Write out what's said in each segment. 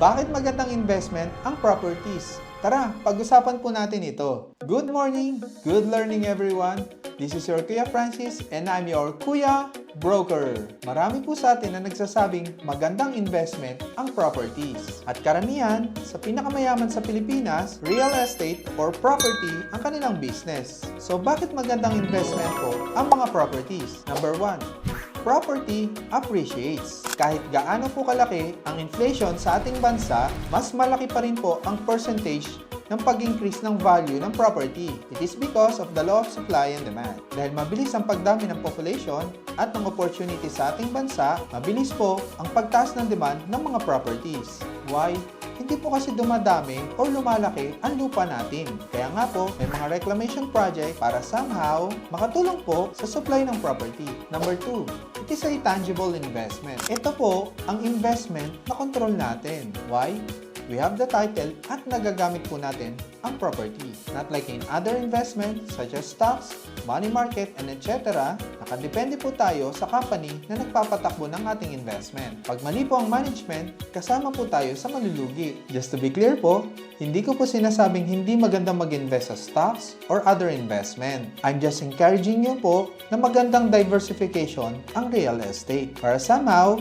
Bakit magandang investment ang properties? Tara, pag-usapan po natin ito. Good morning, good learning everyone. This is your Kuya Francis and I'm your Kuya Broker. Marami po sa atin na nagsasabing magandang investment ang properties. At karamihan, sa pinakamayaman sa Pilipinas, real estate or property ang kanilang business. So bakit magandang investment po ang mga properties? Number 1. Property appreciates. Kahit gaano po kalaki ang inflation sa ating bansa, mas malaki pa rin po ang percentage ng pag-increase ng value ng property. It is because of the law of supply and demand. Dahil mabilis ang pagdami ng population at ng opportunity sa ating bansa, mabilis po ang pagtaas ng demand ng mga properties. Why? Hindi po kasi dumadami o lumalaki ang lupa natin. Kaya nga po, may mga reclamation project para somehow makatulong po sa supply ng property. Number 2, it is a tangible investment. Ito po ang investment na control natin. Why? We have the title at nagagamit po natin ang property. Not like in other investments such as stocks, money market, and etc. Nakadepende po tayo sa company na nagpapatakbo ng ating investment. Pag mali po ang management, kasama po tayo sa malulugi. Just to be clear po, hindi ko po sinasabing hindi magandang mag-invest sa stocks or other investment. I'm just encouraging you po na magandang diversification ang real estate. Para somehow,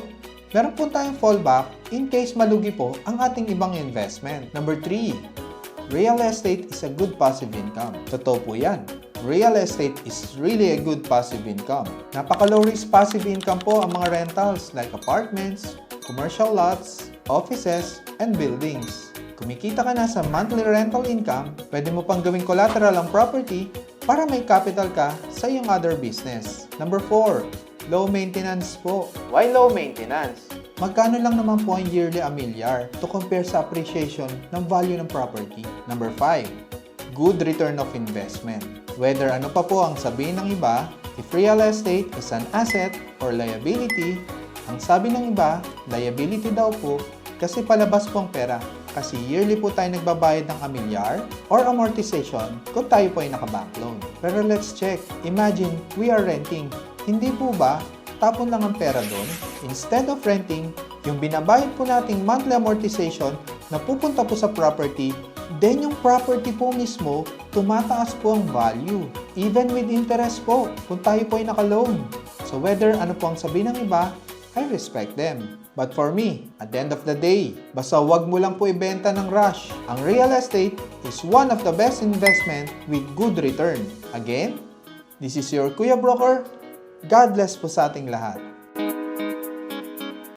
meron po tayong fallback in case malugi po ang ating ibang investment. Number 3, real estate is a good passive income. Totoo po yan. Real estate is really a good passive income. Napaka-low risk passive income po ang mga rentals like apartments, commercial lots, offices, and buildings. Kumikita ka na sa monthly rental income, pwede mo pang gawing collateral ang property para may capital ka sa iyong other business. Number 4, low maintenance po. Why low maintenance? Magkano lang naman po ang yearly amilyar to compare sa appreciation ng value ng property? Number 5, good return of investment. Whether ano pa po ang sabihin ng iba, if real estate is an asset or liability, ang sabi ng iba, liability daw po kasi palabas po ang pera. Kasi yearly po tayo nagbabayad ng amilyar or amortization kung tayo po ay naka-bank loan. Pero let's check. Imagine, we are renting. Hindi po ba, tapon lang ang pera doon? Instead of renting, yung binabayad po nating monthly amortization na pupunta po sa property, then yung property po mismo, tumataas po ang value. Even with interest po, kung tayo po ay naka-loan. So whether ano po ang sabihin ng iba, I respect them. But for me, at the end of the day, basta wag mo lang po ibenta ng rush. Ang real estate is one of the best investment with good return. Again, this is your Kuya Broker. God bless po sa ating lahat.